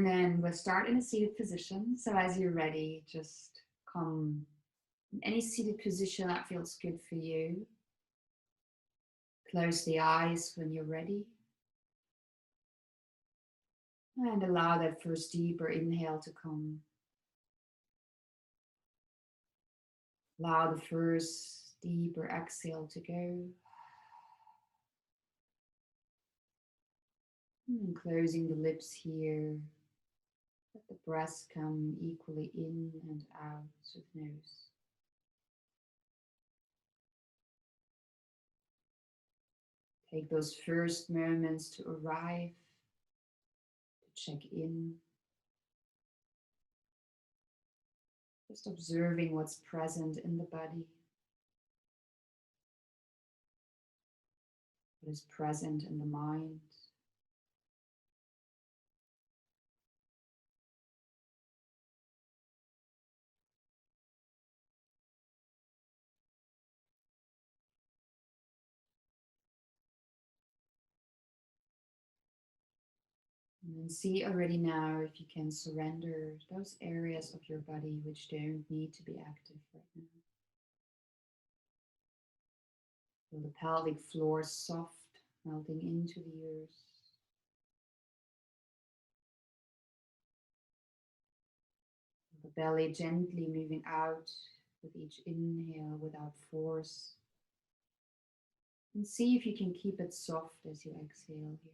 And then we'll start in a seated position. So as you're ready, just come in any seated position that feels good for you. Close the eyes when you're ready. And allow that first deeper inhale to come. Allow the first deeper exhale to go. And closing the lips here. Let the breath come equally in and out of the nose. Take those first moments to arrive, to check in. Just observing what's present in the body. What is present in the mind. And then see already now if you can surrender those areas of your body which don't need to be active right now. Feel the pelvic floor soft, melting into the earth. The belly gently moving out with each inhale without force. And see if you can keep it soft as you exhale here.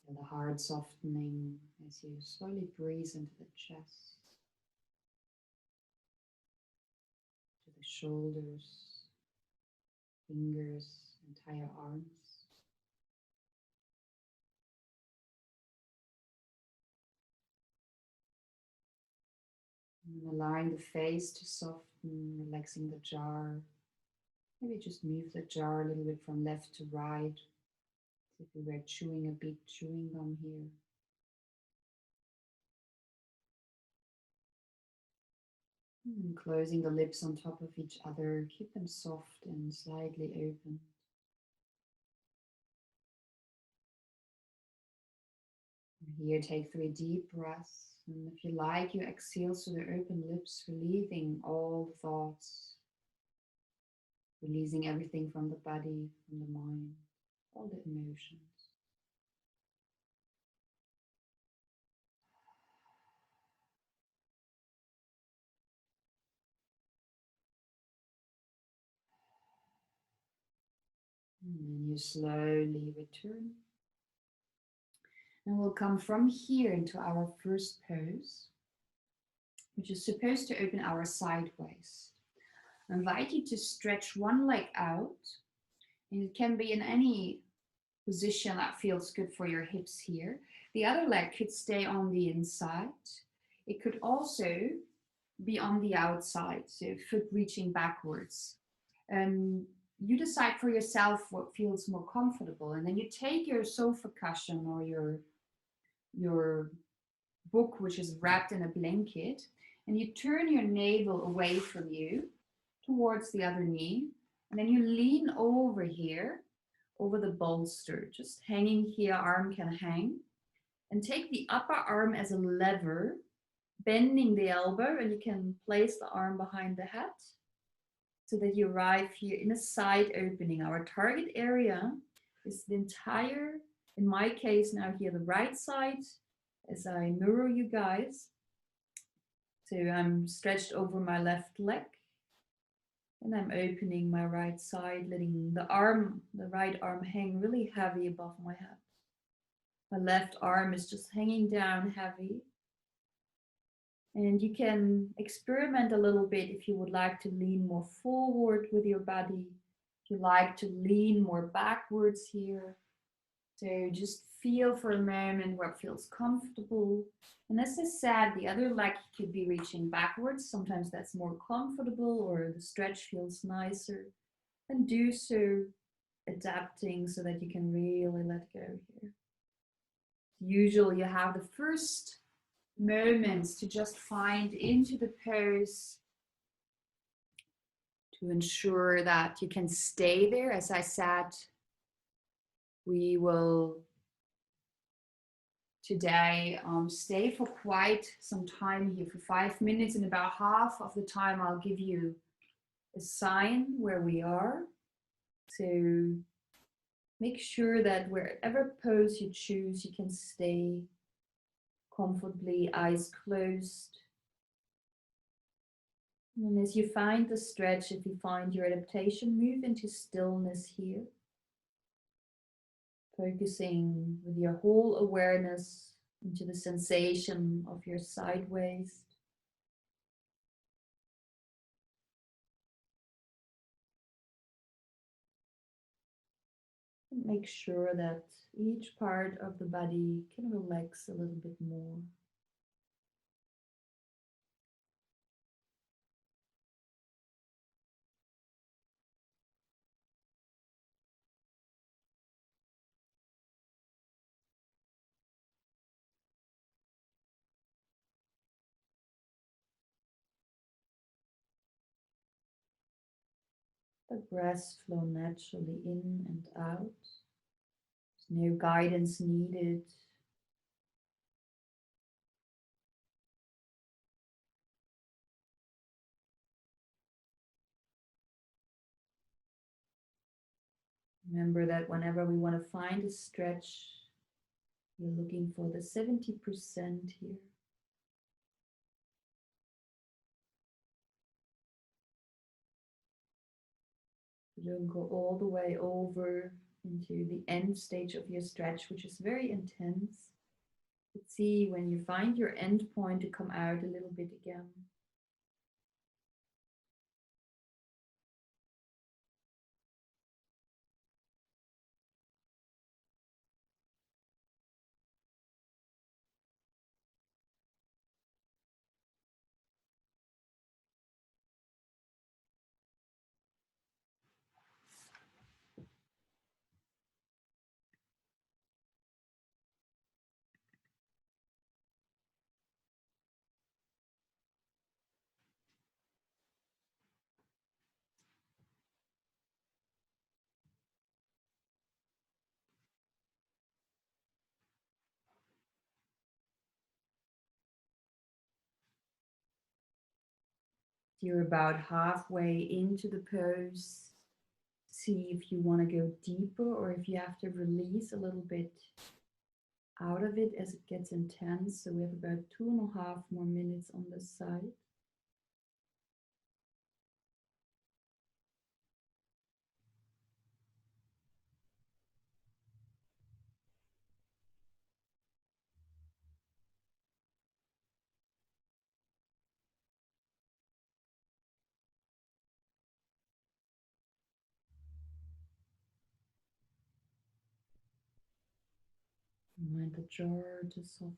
Feel the heart softening as you slowly breathe into the chest, to the shoulders, fingers, entire arms. And allowing the face to soften, relaxing the jaw. Maybe just move the jaw a little bit from left to right. As if we were chewing a big chewing gum here. And closing the lips on top of each other. Keep them soft and slightly open. And here, take 3 deep breaths. And if you like, you exhale through the open lips, relieving all the thoughts. Releasing everything from the body, from the mind, all the emotions. And then you slowly return. And we'll come from here into our first pose, which is supposed to open our side waist. I invite you to stretch one leg out, and it can be in any position that feels good for your hips here. The other leg could stay on the inside. It could also be on the outside, so foot reaching backwards. You decide for yourself what feels more comfortable, and then you take your sofa cushion or your book, which is wrapped in a blanket, and you turn your navel away from you towards the other knee, and then you lean over here, over the bolster, just hanging here, arm can hang, and take the upper arm as a lever, bending the elbow, and you can place the arm behind the head so that you arrive here in a side opening. Our target area is the entire, in my case now here, the right side, as I mirror you guys. So I'm stretched over my left leg, and I'm opening my right side, letting the right arm hang really heavy above my head. My left arm is just hanging down heavy. And you can experiment a little bit if you would like to lean more forward with your body, if you like to lean more backwards here. So just feel for a moment what feels comfortable. And as I said, the other leg could be reaching backwards. Sometimes that's more comfortable or the stretch feels nicer. And do so adapting so that you can really let go here. Usually you have the first moments to just find into the pose to ensure that you can stay there. As I said, we will today stay for quite some time here, for 5 minutes, and about half of the time I'll give you a sign where we are. So make sure that wherever pose you choose, you can stay comfortably, eyes closed. And as you find the stretch, if you find your adaptation, move into stillness here, focusing with your whole awareness into the sensation of your side waist. And make sure that each part of the body can relax a little bit more. The breaths flow naturally in and out. There's no guidance needed. Remember that whenever we want to find a stretch, we're looking for the 70% here. You don't go all the way over into the end stage of your stretch, which is very intense. But see when you find your end point to come out a little bit again. You're about halfway into the pose. See if you want to go deeper or if you have to release a little bit out of it as it gets intense. So we have about 2.5 more minutes on this side. Mind the jaw to soften.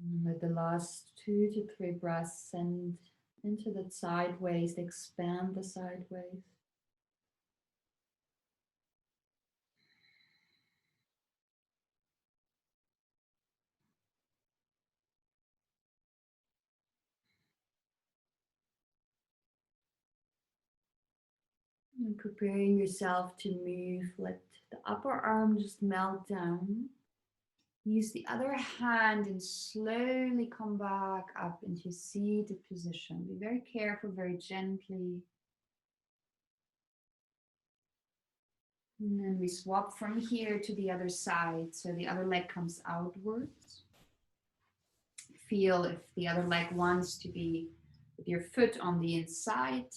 And let the last 2 to 3 breaths send into the sideways, expand the sideways. And preparing yourself to move, let the upper arm just melt down. Use the other hand and slowly come back up into seated position. Be very careful, very gently. And then we swap from here to the other side. So the other leg comes outwards. Feel if the other leg wants to be with your foot on the inside,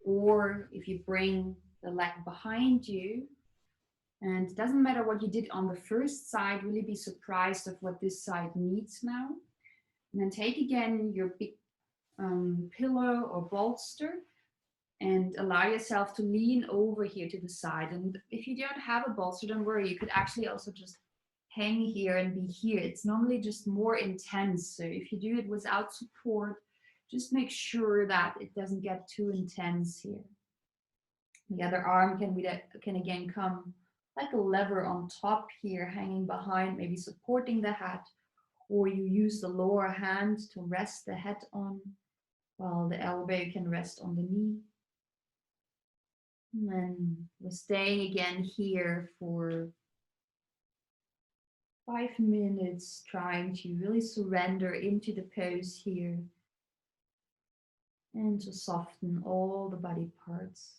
or if you bring the leg behind you. And it doesn't matter what you did on the first side, really be surprised of what this side needs now. And then take again your big pillow or bolster and allow yourself to lean over here to the side. And if you don't have a bolster, don't worry, you could actually also just hang here and be here. It's normally just more intense. So if you do it without support, just make sure that it doesn't get too intense here. The other arm can again come like a lever on top here, hanging behind, maybe supporting the head, or you use the lower hand to rest the head on, while the elbow can rest on the knee. And then we're staying again here for 5 minutes, trying to really surrender into the pose here and to soften all the body parts.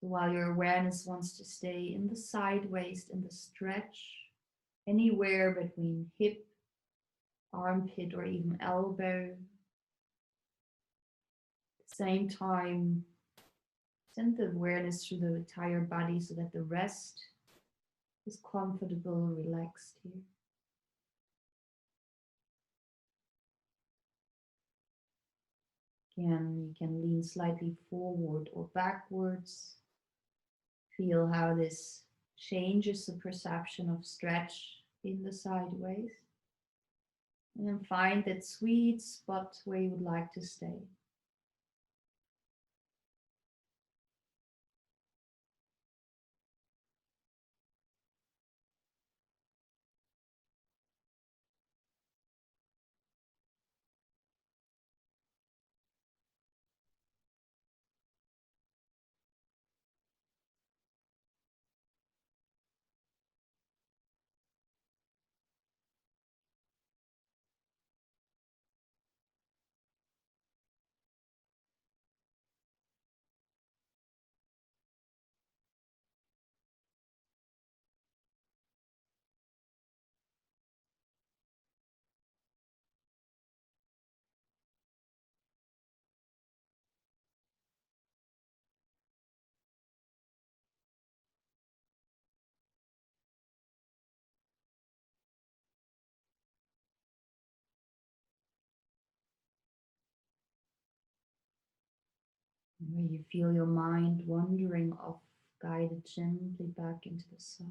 So while your awareness wants to stay in the side waist, in the stretch, anywhere between hip, armpit, or even elbow. At the same time, send the awareness through the entire body so that the rest is comfortable, relaxed here. Again, you can lean slightly forward or backwards. Feel how this changes the perception of stretch in the sideways. And then find that sweet spot where you would like to stay. Where you feel your mind wandering off, guided gently back into the side.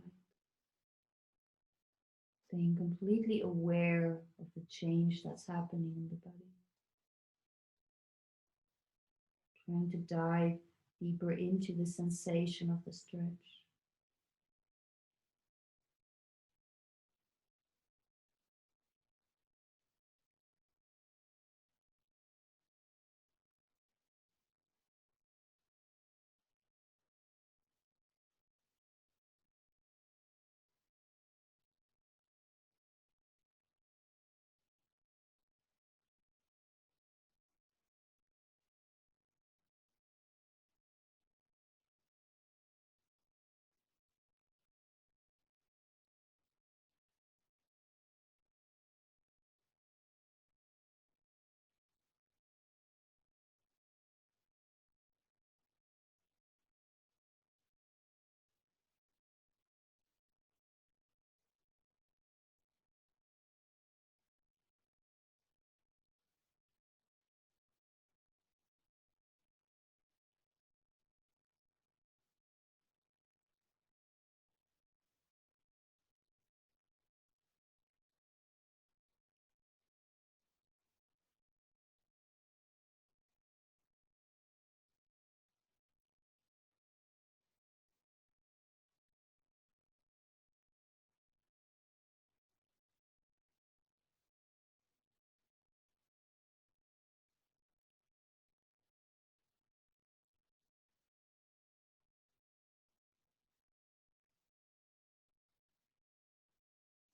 Staying completely aware of the change that's happening in the body. Trying to dive deeper into the sensation of the stretch.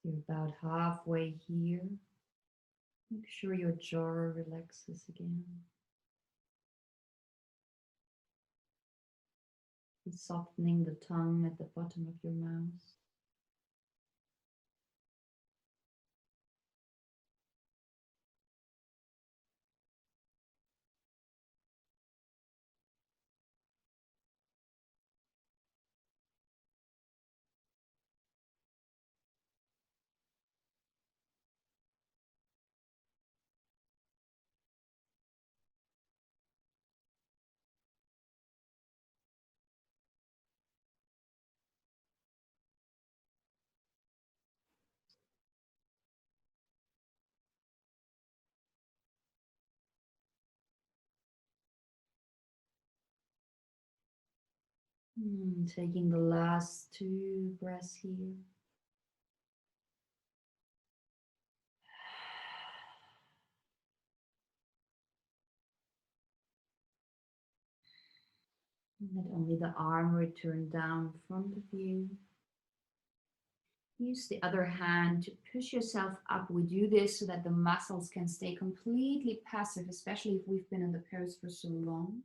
You're about halfway here. Make sure your jaw relaxes again. Be softening the tongue at the bottom of your mouth. Taking the last 2 breaths here. Let only the arm return down in front of you. Use the other hand to push yourself up. We do this so that the muscles can stay completely passive, especially if we've been in the pose for so long.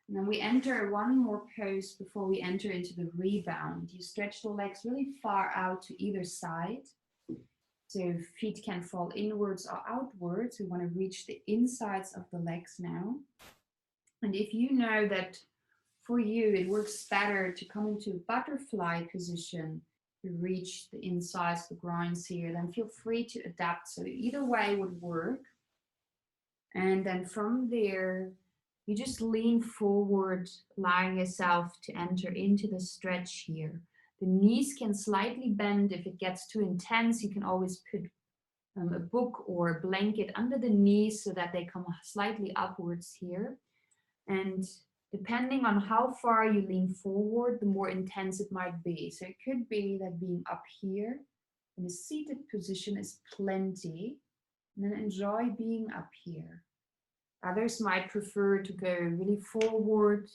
And then we enter one more pose before we enter into the rebound. You stretch the legs really far out to either side. So feet can fall inwards or outwards. We want to reach the insides of the legs now. And if you know that for you it works better to come into a butterfly position to reach the insides, the groins here, then feel free to adapt. So either way would work. And then from there, you just lean forward, allowing yourself to enter into the stretch here. The knees can slightly bend. If it gets too intense, you can always put a book or a blanket under the knees so that they come slightly upwards here. And depending on how far you lean forward, the more intense it might be. So it could be that being up here in a seated position is plenty, and then enjoy being up here. Others might prefer to go really forward,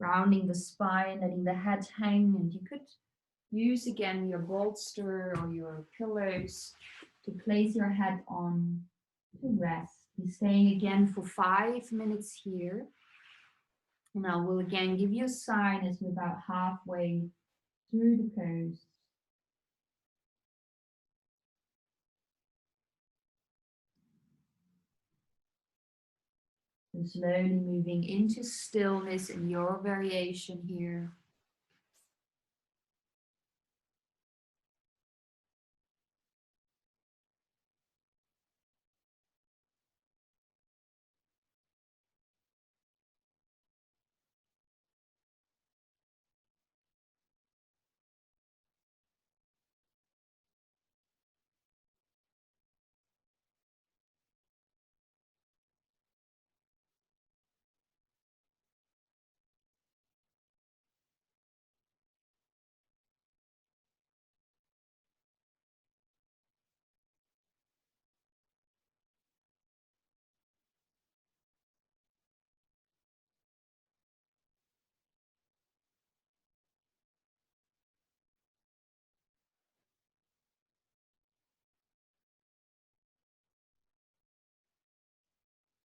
rounding the spine, letting the head hang, and you could use again your bolster or your pillows to place your head on to rest. Be staying again for 5 minutes here. And I will again give you a sign as we're about halfway through the pose. So slowly moving into stillness in your variation here.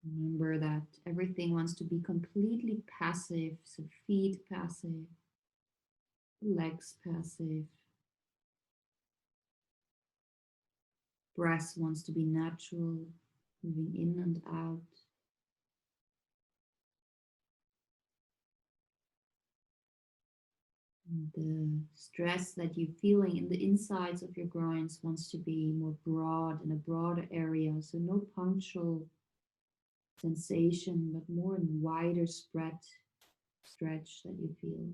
Remember that everything wants to be completely passive. So feet passive, legs passive. Breath wants to be natural, moving in and out. And the stress that you're feeling in the insides of your groins wants to be more broad in a broader area. So no punctual sensation, but more in wider spread stretch that you feel.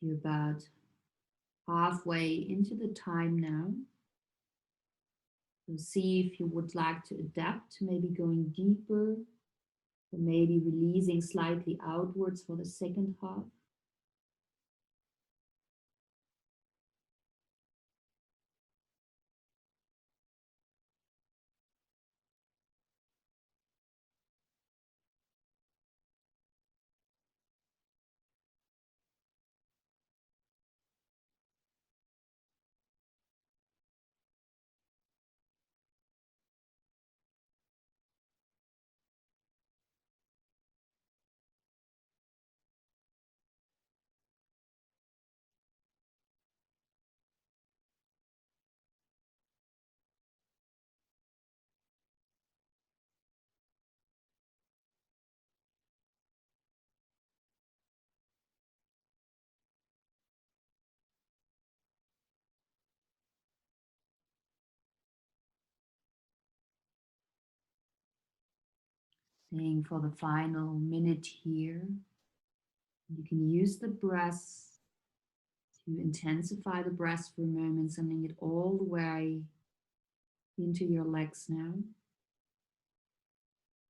You're about halfway into the time now. So see if you would like to adapt, maybe going deeper, or maybe releasing slightly outwards for the second half. Staying for the final minute here. You can use the breath to intensify the breath for a moment, sending it all the way into your legs now.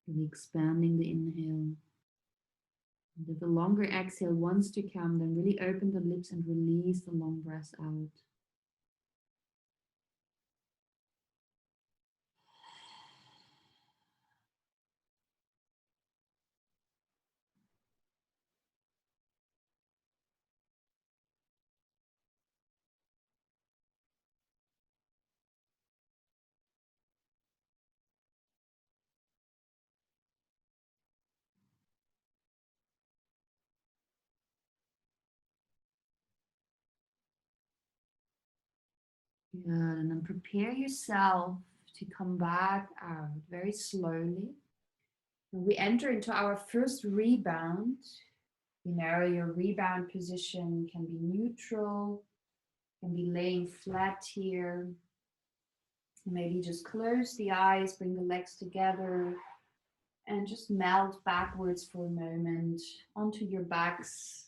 Really expanding the inhale. And if a longer exhale wants to come, then really open the lips and release the long breath out. Good. And then prepare yourself to come back out very slowly. When we enter into our first rebound, your rebound position can be neutral, can be laying flat here. Maybe just close the eyes, bring the legs together, and just melt backwards for a moment onto your backs.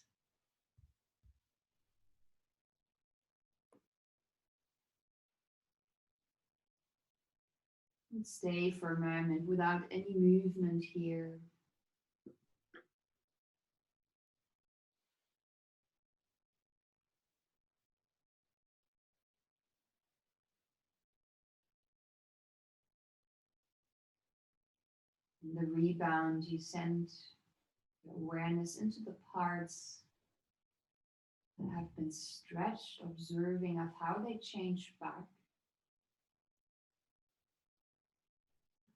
And stay for a moment without any movement here. In the rebound, you send your awareness into the parts that have been stretched, observing of how they change back.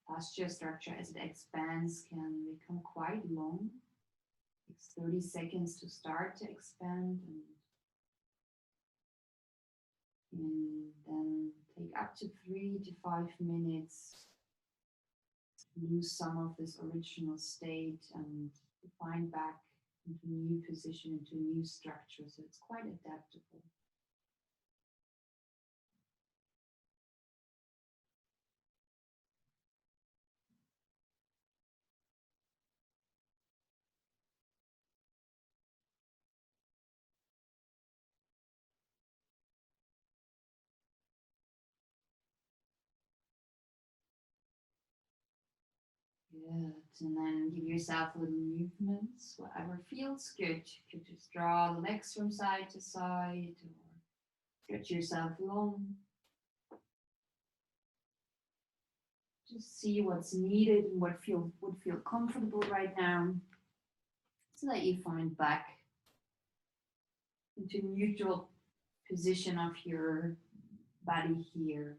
Fascia structure as it expands can become quite long. It takes 30 seconds to start to expand and then take up to 3 to 5 minutes to lose some of this original state and to find back into a new position, into a new structure. So it's quite adaptable. Good. And then give yourself little movements, whatever feels good. You could just draw the legs from side to side or stretch yourself long. Just see what's needed and what would feel comfortable right now so that you find back into neutral position of your body here.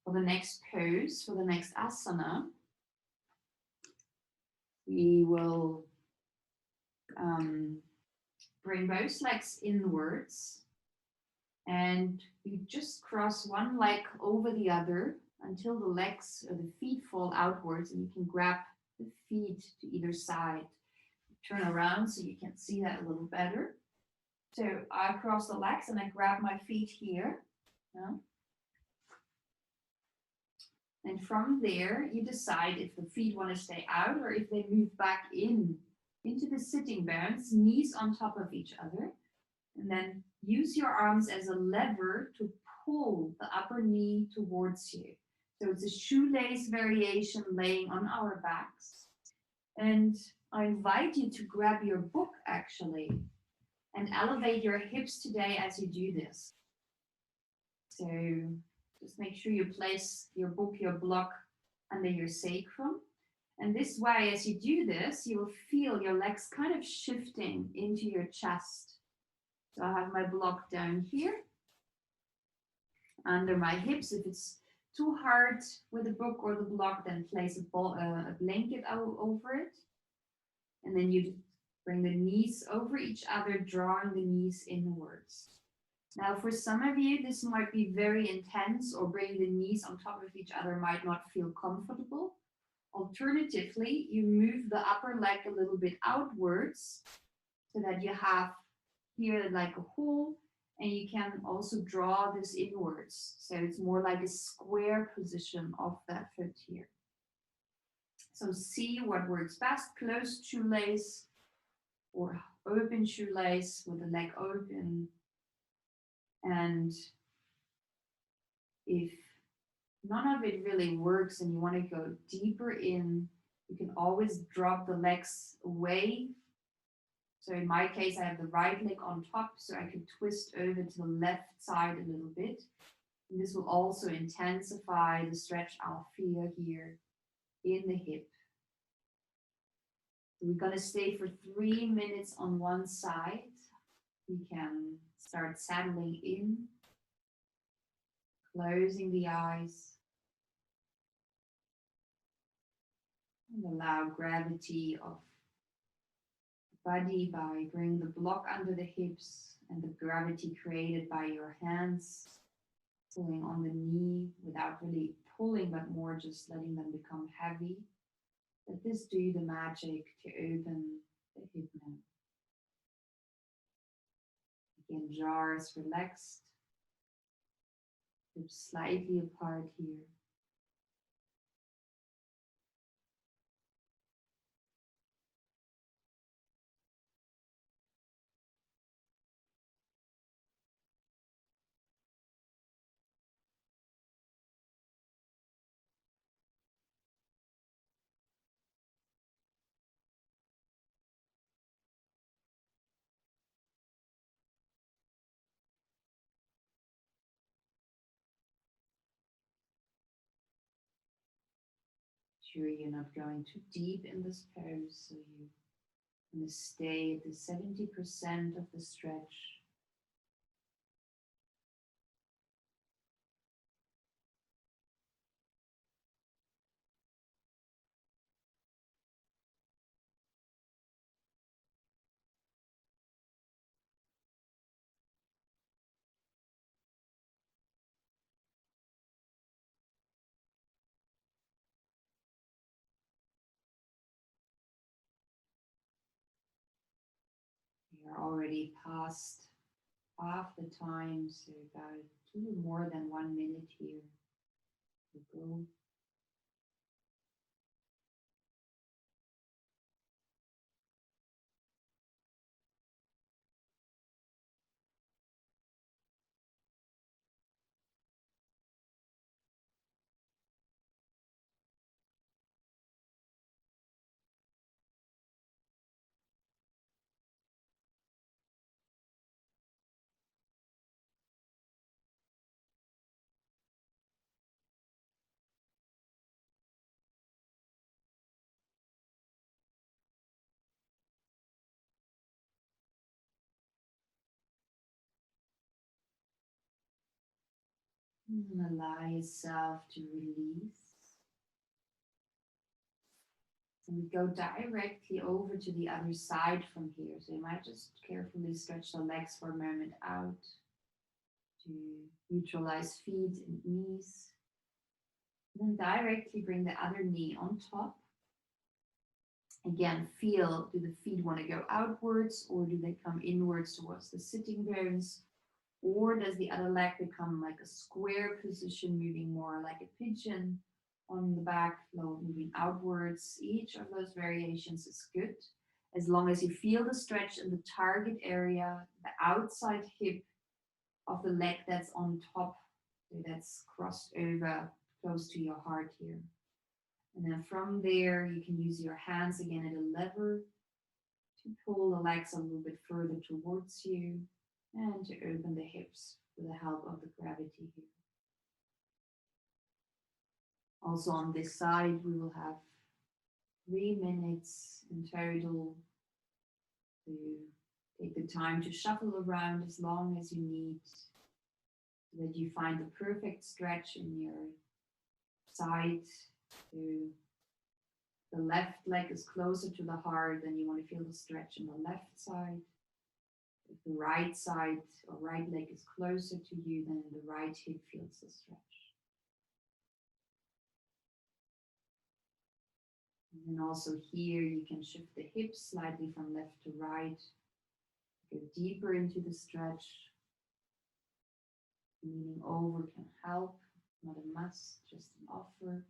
For the next pose, for the next asana, we will bring both legs inwards and you just cross one leg over the other until the legs or the feet fall outwards, and you can grab the feet to either side. Turn around so you can see that a little better. So I cross the legs and I grab my feet here. Yeah. And from there, you decide if the feet want to stay out or if they move back into the sitting bones, knees on top of each other. And then use your arms as a lever to pull the upper knee towards you. So it's a shoelace variation laying on our backs. And I invite you to grab your book actually and elevate your hips today as you do this. So just make sure you place your book, your block under your sacrum. And this way, as you do this, you will feel your legs kind of shifting into your chest. So I have my block down here under my hips. If it's too hard with the book or the block, then place a blanket over it. And then you bring the knees over each other, drawing the knees inwards. Now, for some of you, this might be very intense, or bringing the knees on top of each other might not feel comfortable. Alternatively, you move the upper leg a little bit outwards so that you have here like a hole, and you can also draw this inwards. So it's more like a square position of that foot here. So see what works best, closed shoelace or open shoelace with the leg open. And if none of it really works and you want to go deeper in, you can always drop the legs away. So in my case, I have the right leg on top, so I can twist over to the left side a little bit. And this will also intensify the stretch I'll feel here in the hip. So we're going to stay for 3 minutes on one side. We can start settling in, closing the eyes, and allow gravity of the body by bringing the block under the hips and the gravity created by your hands, pulling on the knee without really pulling, but more just letting them become heavy. Let this do the magic to open the hip now. Again, jars relaxed, hips slightly apart here. Sure, you're not going too deep in this pose, so you're going to stay at the 70% of the stretch. You're already past half the time, so about more than 1 minute here to go. And allow yourself to release. And we go directly over to the other side from here. So you might just carefully stretch the legs for a moment out to neutralize feet and knees. And then directly bring the other knee on top. Again, feel, do the feet want to go outwards or do they come inwards towards the sitting bones? Or does the other leg become like a square position, moving more like a pigeon on the back, moving outwards? Each of those variations is good, as long as you feel the stretch in the target area, the outside hip of the leg that's on top, so that's crossed over close to your heart here. And then from there, you can use your hands again at a lever to pull the legs a little bit further towards you and to open the hips with the help of the gravity here. Also on this side, we will have 3 minutes in total to take the time to shuffle around as long as you need so that you find the perfect stretch in your side. So the left leg is closer to the heart, then you want to feel the stretch in the left side. If the right side or right leg is closer to you, then the right hip feels the stretch. And then also here, you can shift the hips slightly from left to right, go deeper into the stretch. Leaning over can help, not a must, just an offer.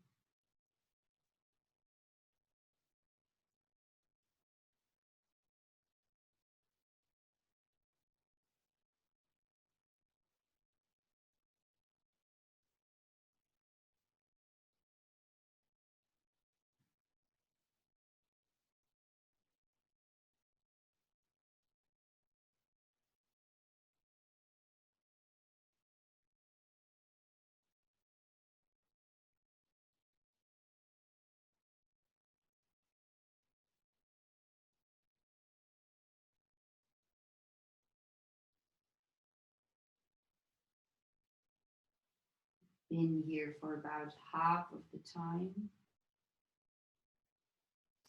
been here for about half of the time.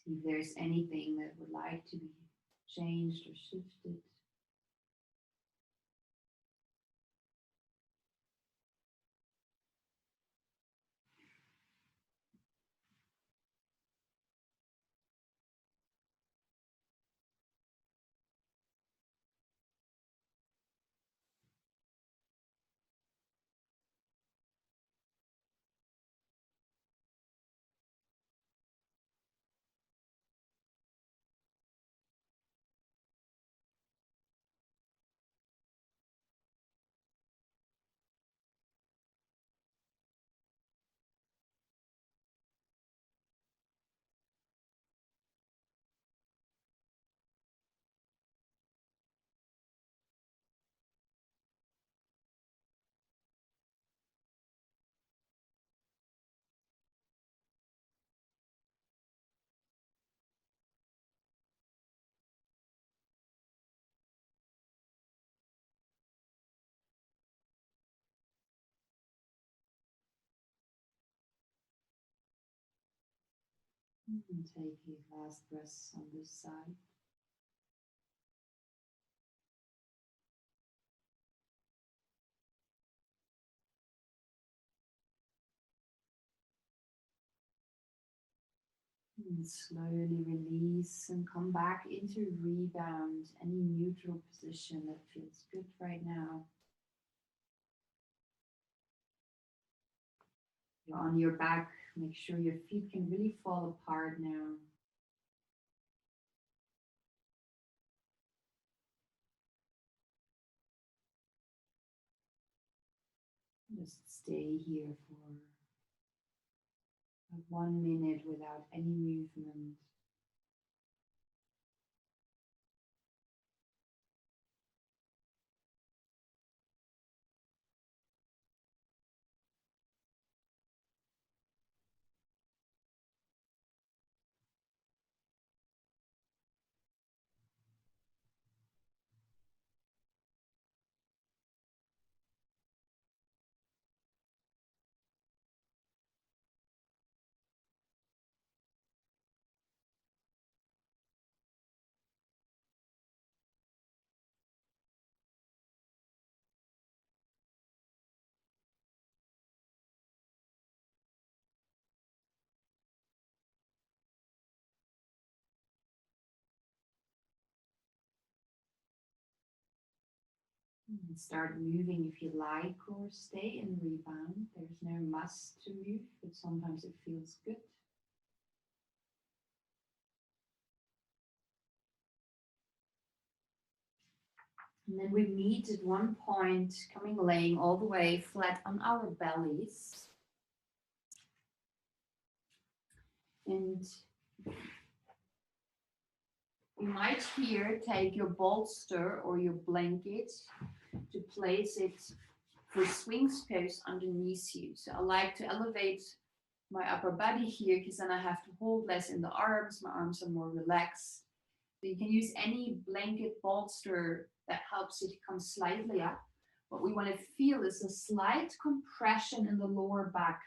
See if there's anything that would like to be changed or shifted. And take a last breath on this side. And slowly release and come back into rebound, any neutral position that feels good right now. You're on your back, make sure your feet can really fall apart now. Just stay here for 1 minute without any movement. And start moving if you like, or stay in rebound. There's no must to move, but sometimes it feels good. And then we meet at one point, laying all the way flat on our bellies. And you might here take your bolster or your blanket to place it for swings pose underneath you. So I like to elevate my upper body here because then I have to hold less in the arms. My arms are more relaxed. So you can use any blanket bolster that helps it come slightly up. What we want to feel is a slight compression in the lower back.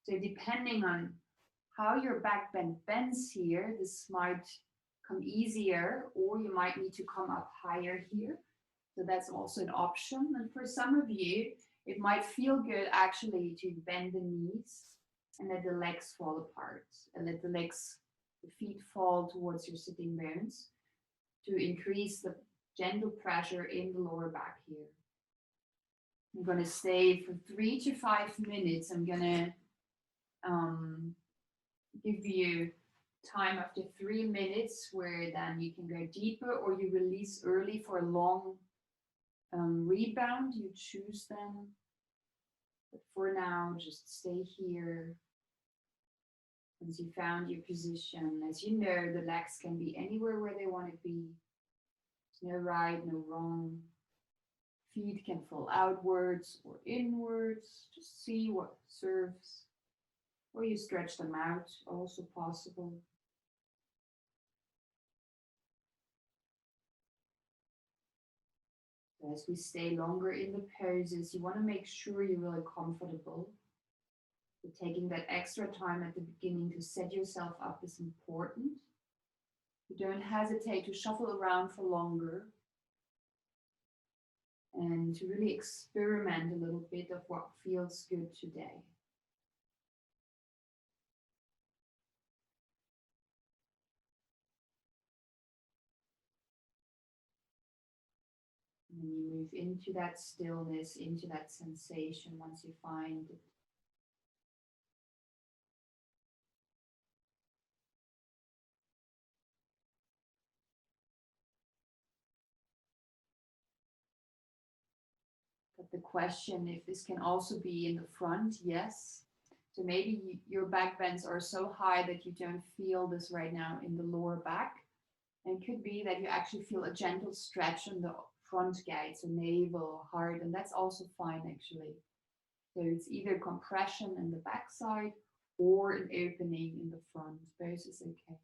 So depending on how your back bend bends here, this might come easier, or you might need to come up higher here. So that's also an option. And for some of you, it might feel good actually to bend the knees and let the legs fall apart and let the feet fall towards your sitting bones to increase the gentle pressure in the lower back here. I'm going to stay for 3 to 5 minutes. I'm going to give you time after 3 minutes where then you can go deeper or you release early for a long rebound. You choose then. But for now, just stay here. Once you found your position, as you know, the legs can be anywhere where they want to be. There's no right, no wrong. Feet can fall outwards or inwards. Just see what serves. Or you stretch them out, also possible. As we stay longer in the poses, you want to make sure you're really comfortable. So taking that extra time at the beginning to set yourself up is important. You don't hesitate to shuffle around for longer and to really experiment a little bit of what feels good today. And then you move into that stillness, into that sensation once you find it. But the question if this can also be in the front, yes. So maybe your back bends are so high that you don't feel this right now in the lower back. And it could be that you actually feel a gentle stretch on the front gate, so navel, heart, and that's also fine actually. So it's either compression in the back side or an opening in the front. Both is okay.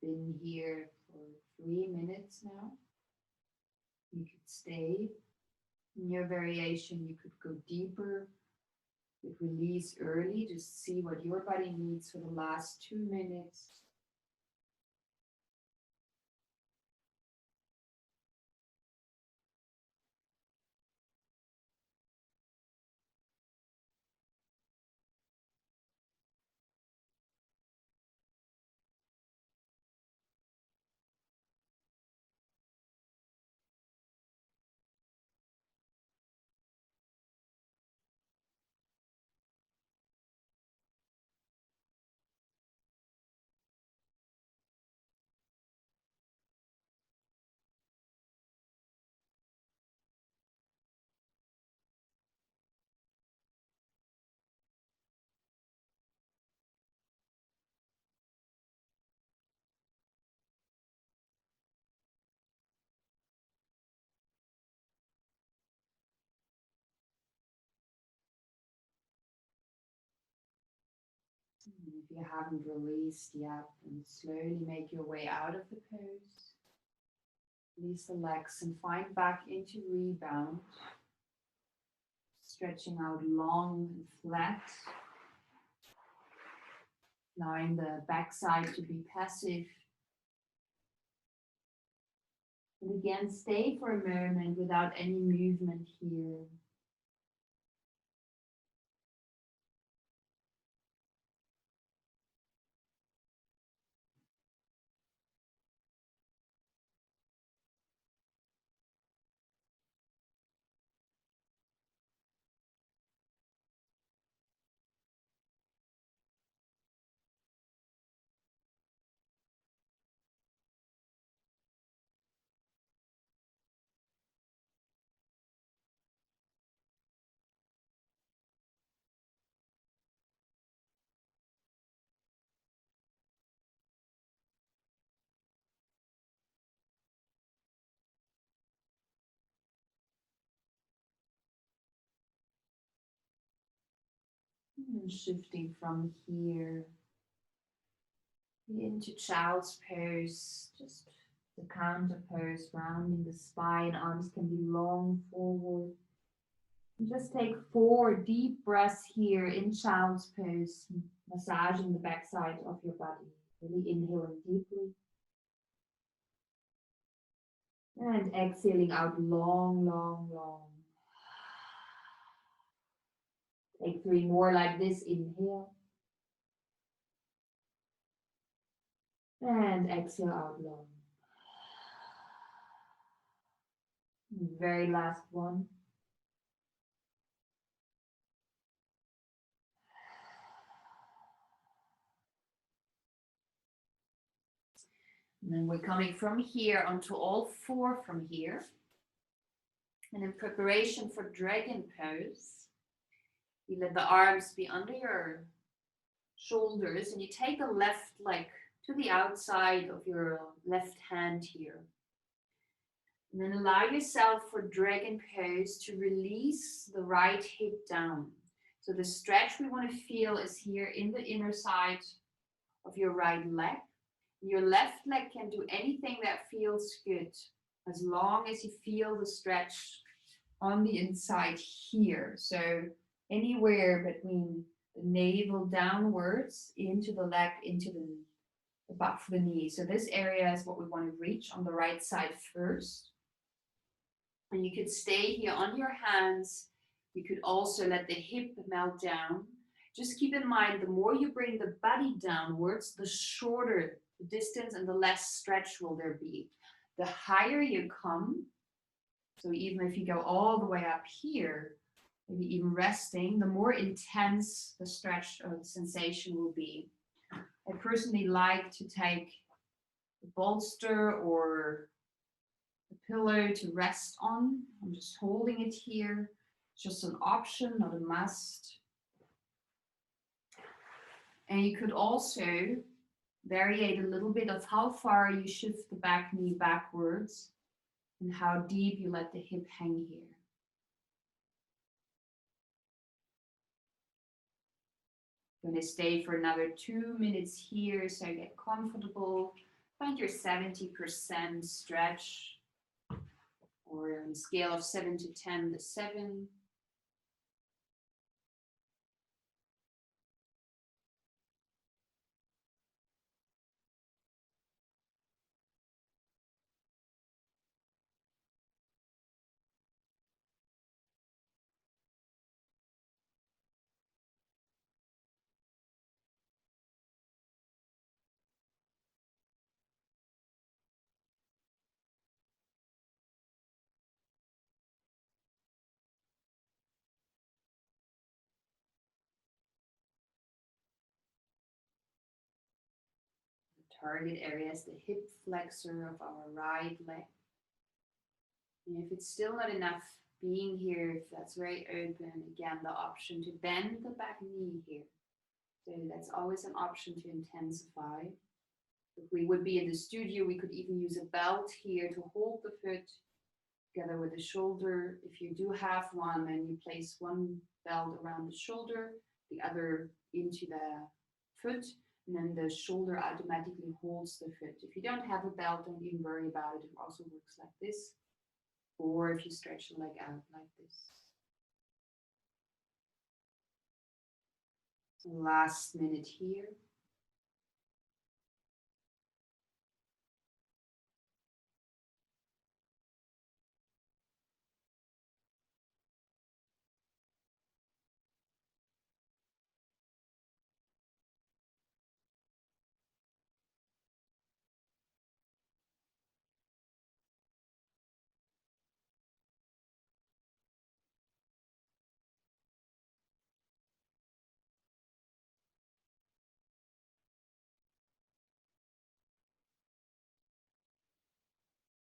You've been here for 3 minutes now. You could stay in your variation. You could go deeper. You could release early. Just see what your body needs for the last 2 minutes. And if you haven't released yet, then slowly make your way out of the pose. Release the legs and find back into rebound. Stretching out long and flat. Allowing the backside to be passive. And again, stay for a moment without any movement here. And shifting from here into child's pose, just the counter pose, rounding the spine, arms can be long forward. And just take 4 deep breaths here in child's pose, massaging the backside of your body. Really inhaling deeply. And exhaling out long, long, long. Take 3 more like this. Inhale. And exhale out long. Very last one. And then we're coming from here onto all four from here. And in preparation for dragon pose, you let the arms be under your shoulders and you take the left leg to the outside of your left hand here. And then allow yourself for dragon pose to release the right hip down. So the stretch we want to feel is here in the inner side of your right leg. Your left leg can do anything that feels good, as long as you feel the stretch on the inside here. So anywhere between the navel downwards into the leg, into the back of the knee. So this area is what we want to reach on the right side first. And you could stay here on your hands. You could also let the hip melt down. Just keep in mind, the more you bring the body downwards, the shorter the distance and the less stretch will there be. The higher you come, so even if you go all the way up here, maybe even resting, the more intense the stretch or the sensation will be. I personally like to take a bolster or a pillow to rest on. I'm just holding it here. It's just an option, not a must. And you could also variate a little bit of how far you shift the back knee backwards and how deep you let the hip hang here. I'm going to stay for another 2 minutes here, so get comfortable. Find your 70% stretch, or on a scale of 7 to 10, the 7. Target area is the hip flexor of our right leg. And if it's still not enough being here, if that's very open, again, the option to bend the back knee here. So that's always an option to intensify. If we would be in the studio, we could even use a belt here to hold the foot together with the shoulder. If you do have one, then you place one belt around the shoulder, the other into the foot, and then the shoulder automatically holds the foot. If you don't have a belt, don't even worry about it. It also works like this. Or if you stretch the leg out like this. So last minute here.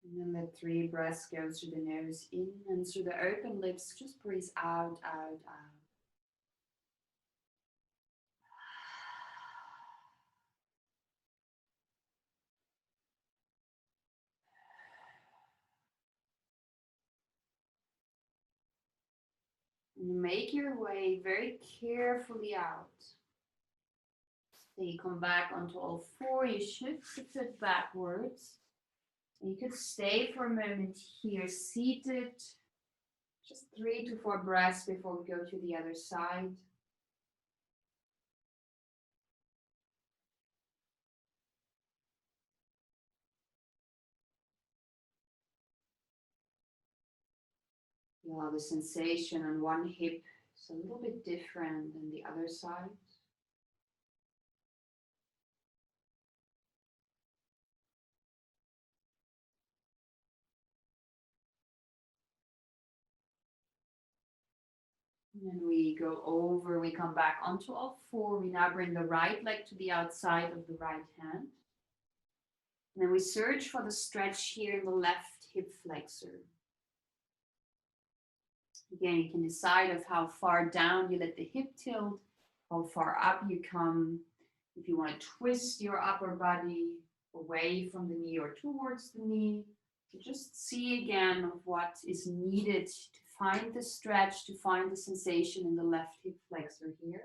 And then let 3 breaths go through the nose in, and through the open lips, just breathe out, out, out. And make your way very carefully out. Then you come back onto all 4, you shift the foot backwards. And you could stay for a moment here, seated. Just 3 to 4 breaths before we go to the other side. Allow the sensation on one hip is a little bit different than the other side. And we go over, we come back onto all four. We now bring the right leg to the outside of the right hand. And then we search for the stretch here in the left hip flexor. Again, you can decide of how far down you let the hip tilt, how far up you come. If you want to twist your upper body away from the knee or towards the knee, so just see again of what is needed to find the stretch, to find the sensation in the left hip flexor here.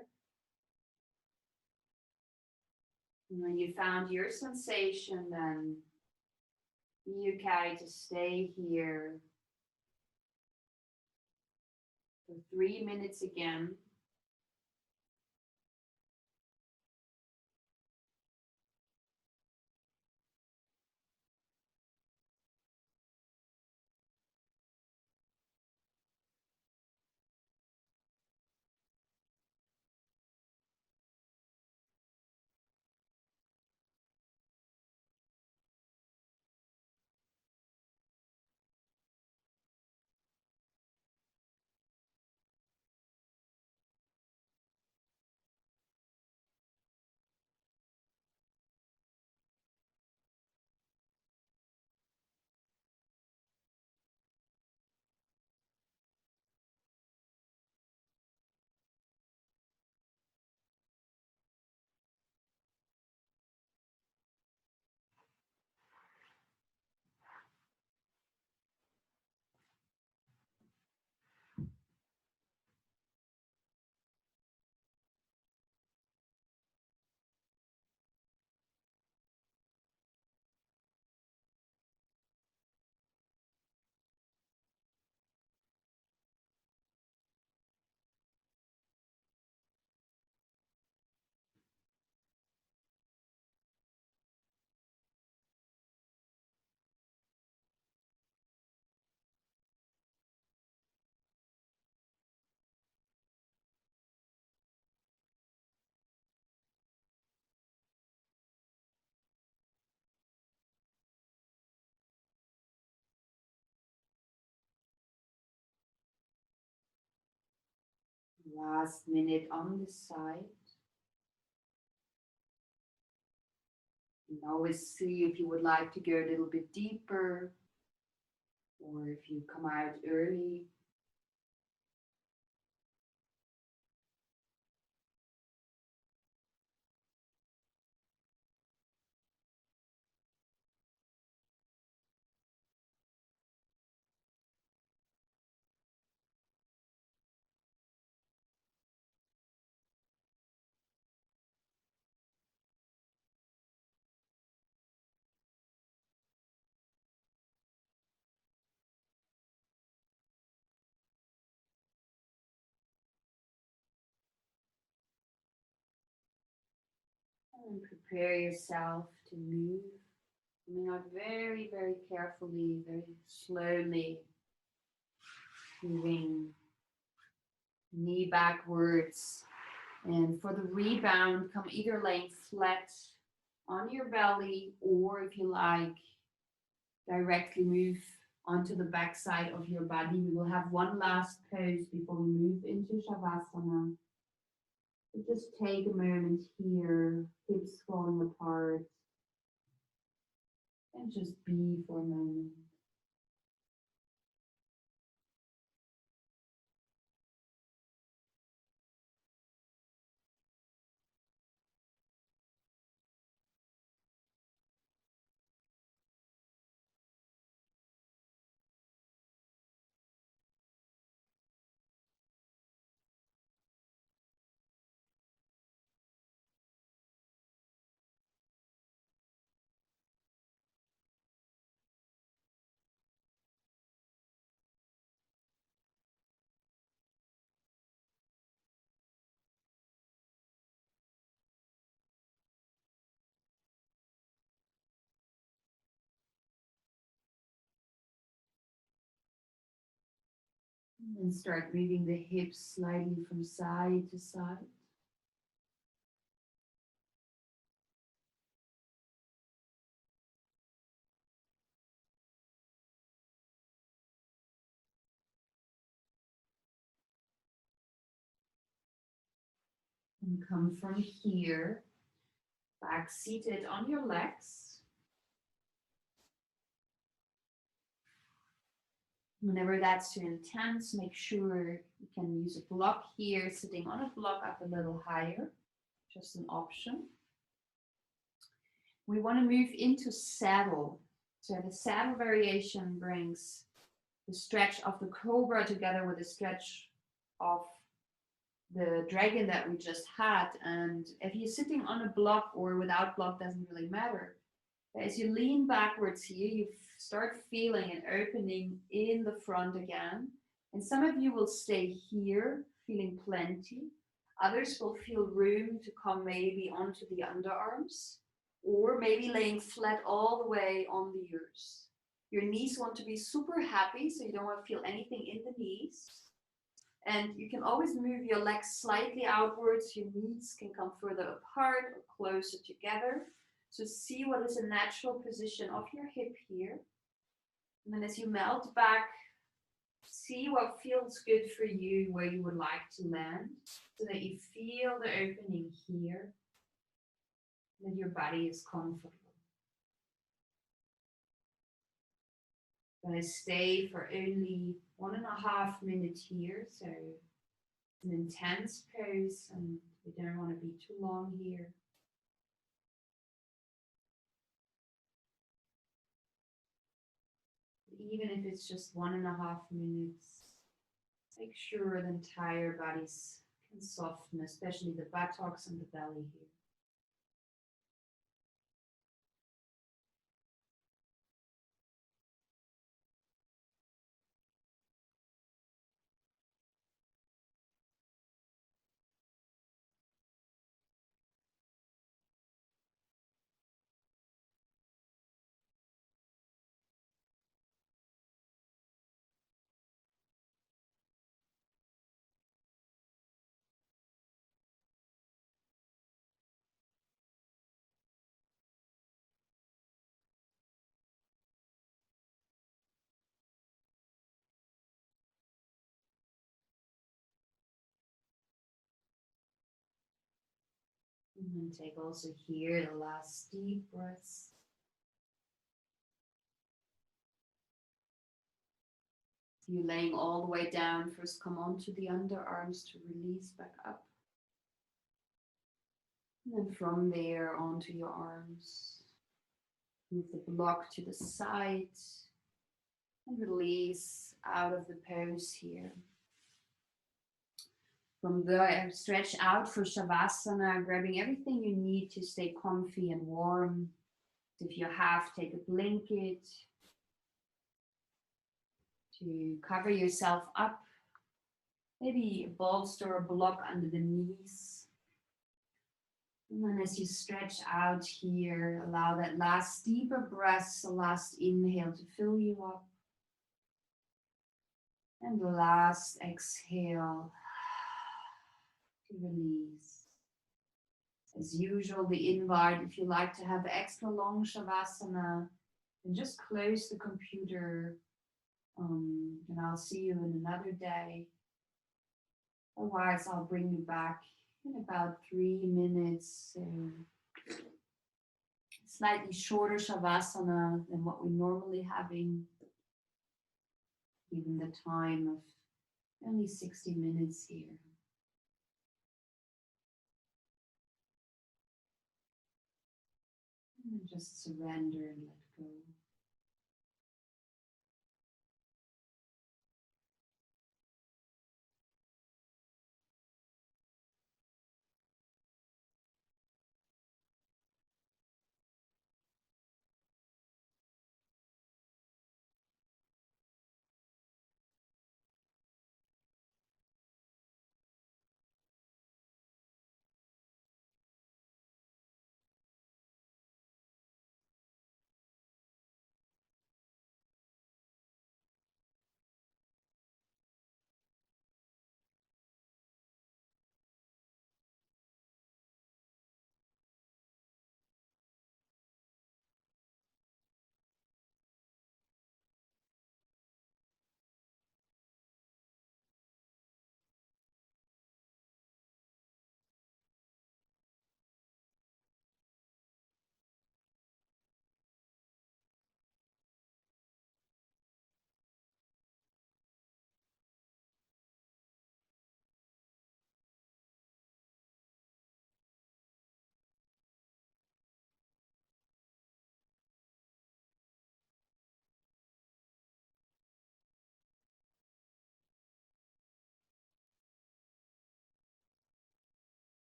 And when you found your sensation, then be okay to stay here for 3 minutes again. Last minute on this side. You can always see if you would like to go a little bit deeper or if you come out early. And prepare yourself to move. Coming out very, very carefully, very slowly. Moving knee backwards. And for the rebound, come either laying flat on your belly, or if you like, directly move onto the back side of your body. We will have one last pose before we move into Shavasana. So just take a moment here, hips falling apart, and just be for a moment. And start moving the hips slightly from side to side. And come from here, back seated on your legs. Whenever that's too intense, make sure you can use a block here, sitting on a block up a little higher, just an option. We want to move into saddle. So the saddle variation brings the stretch of the cobra together with the stretch of the dragon that we just had. And if you're sitting on a block or without block, doesn't really matter. As you lean backwards here, you start feeling an opening in the front again. And some of you will stay here, feeling plenty. Others will feel room to come maybe onto the underarms, or maybe laying flat all the way on the ears. Your knees want to be super happy, so you don't want to feel anything in the knees. And you can always move your legs slightly outwards. Your knees can come further apart or closer together. So see what is a natural position of your hip here. And then as you melt back, see what feels good for you, where you would like to land, so that you feel the opening here, that your body is comfortable. Gonna stay for only 1.5 minutes here, so it's an intense pose and we don't want to be too long here. Even if it's just 1.5 minutes, make sure the entire body can soften, especially the buttocks and the belly here. And then take also here the last deep breaths. You laying all the way down, first come onto the underarms to release back up. And then from there onto your arms. Move the block to the side and release out of the pose here. From there, stretch out for Shavasana, grabbing everything you need to stay comfy and warm. If you have, take a blanket to cover yourself up. Maybe a bolster or block under the knees. And then as you stretch out here, allow that last deeper breath, the last inhale to fill you up. And the last exhale to release. As usual, the invite, if you like to have extra long Shavasana, then just close the computer and I'll see you in another day. Otherwise, I'll bring you back in about 3 minutes. Slightly shorter Shavasana than what we're normally having, given the time of only 60 minutes here. And just surrender and let go.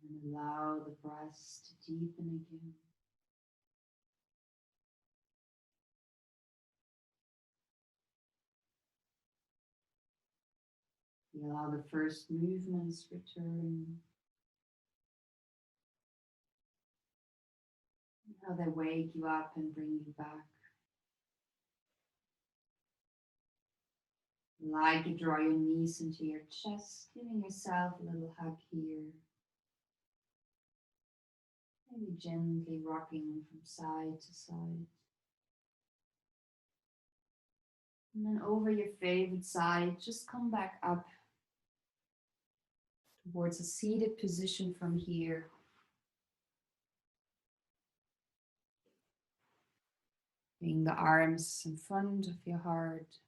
And allow the breath to deepen again. Feel how the first movements return. How they wake you up and bring you back. Like you draw your knees into your chest, giving yourself a little hug here. Maybe gently rocking from side to side. And then over your favorite side, just come back up towards a seated position from here. Bring the arms in front of your heart.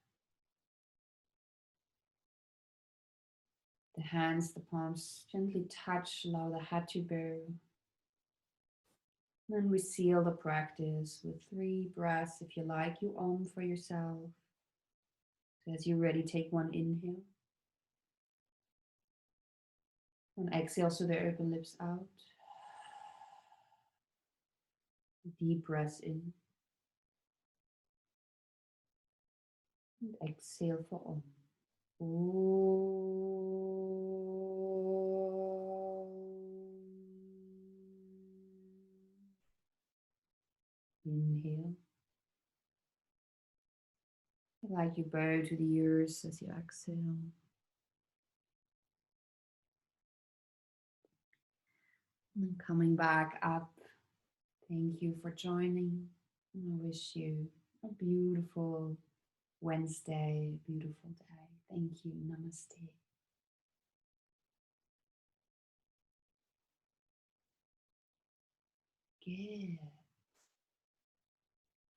The hands, the palms gently touch, allow the head to bow. Then we seal the practice with 3 breaths. If you like, you for yourself. So as you're ready, take one inhale. And exhale, so the open lips out. Deep breath in. And exhale for Om. Inhale. Like you bow to the ears as you exhale. And coming back up. Thank you for joining. And I wish you a beautiful Wednesday, beautiful day. Thank you. Namaste. Good.